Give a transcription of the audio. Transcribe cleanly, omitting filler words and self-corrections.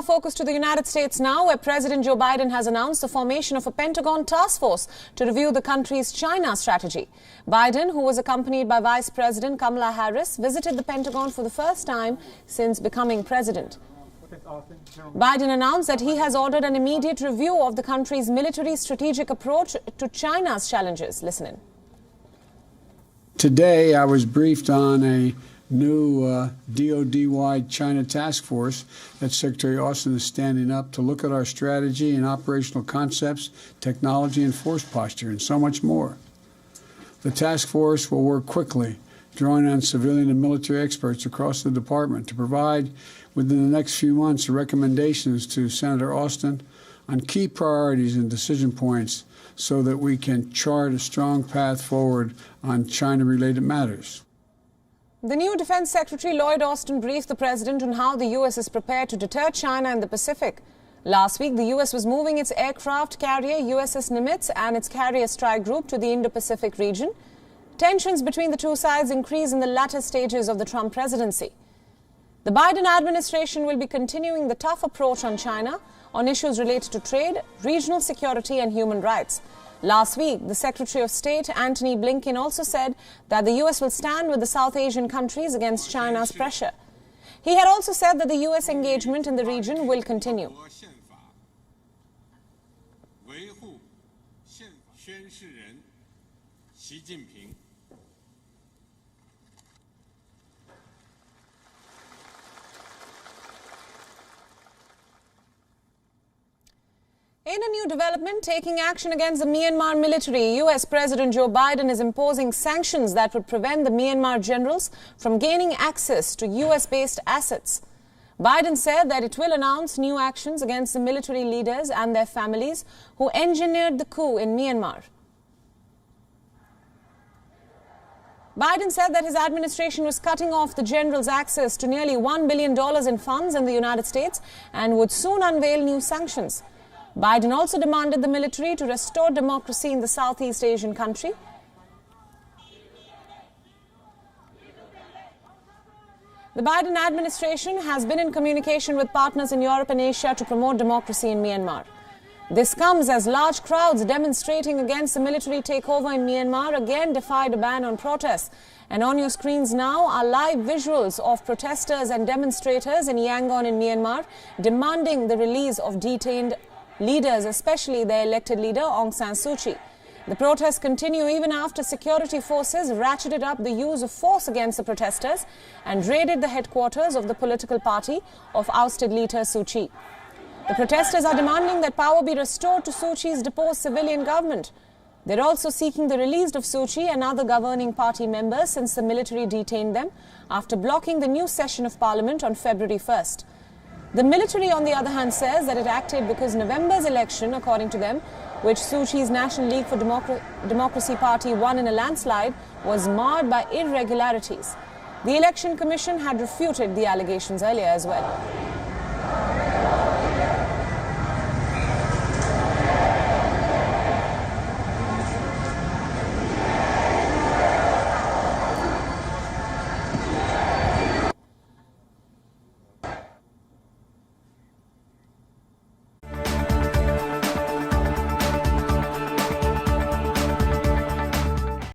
our focus to the United States now, where President Joe Biden has announced the formation of a Pentagon task force to review the country's China strategy. Biden, who was accompanied by Vice President Kamala Harris, visited the Pentagon for the first time since becoming president. Biden announced that he has ordered an immediate review of the country's military strategic approach to China's challenges. Listen in. Today, I was briefed on a new DoD-wide China task force that Secretary Austin is standing up to look at our strategy and operational concepts, technology and force posture, and so much more. The task force will work quickly, drawing on civilian and military experts across the department to provide within the next few months recommendations to Senator Austin on key priorities and decision points so that we can chart a strong path forward on China-related matters. The new Defense Secretary Lloyd Austin briefed the President on how the U.S. is prepared to deter China in the Pacific. Last week, the U.S. was moving its aircraft carrier USS Nimitz and its carrier strike group to the Indo-Pacific region. Tensions between the two sides increased in the latter stages of the Trump presidency. The Biden administration will be continuing the tough approach on China on issues related to trade, regional security and human rights. Last week, the Secretary of State, Antony Blinken, also said that the U.S. will stand with the South Asian countries against China's pressure. He had also said that the U.S. engagement in the region will continue. In a new development, taking action against the Myanmar military, U.S. President Joe Biden is imposing sanctions that would prevent the Myanmar generals from gaining access to U.S.-based assets. Biden said that it will announce new actions against the military leaders and their families who engineered the coup in Myanmar. Biden said that his administration was cutting off the generals' access to nearly $1 billion in funds in the United States and would soon unveil new sanctions. Biden also demanded the military to restore democracy in the Southeast Asian country. The Biden administration has been in communication with partners in Europe and Asia to promote democracy in Myanmar. This comes as large crowds demonstrating against the military takeover in Myanmar again defied a ban on protests. And on your screens now are live visuals of protesters and demonstrators in Yangon in Myanmar demanding the release of detained leaders, especially their elected leader Aung San Suu Kyi. The protests continue even after security forces ratcheted up the use of force against the protesters and raided the headquarters of the political party of ousted leader Suu Kyi. The protesters are demanding that power be restored to Suu Kyi's deposed civilian government. They're also seeking the release of Suu Kyi and other governing party members since the military detained them after blocking the new session of parliament on February 1st. The military, on the other hand, says that it acted because November's election, according to them, which Suu Kyi's National League for Democracy party won in a landslide, was marred by irregularities. The Election Commission had refuted the allegations earlier as well.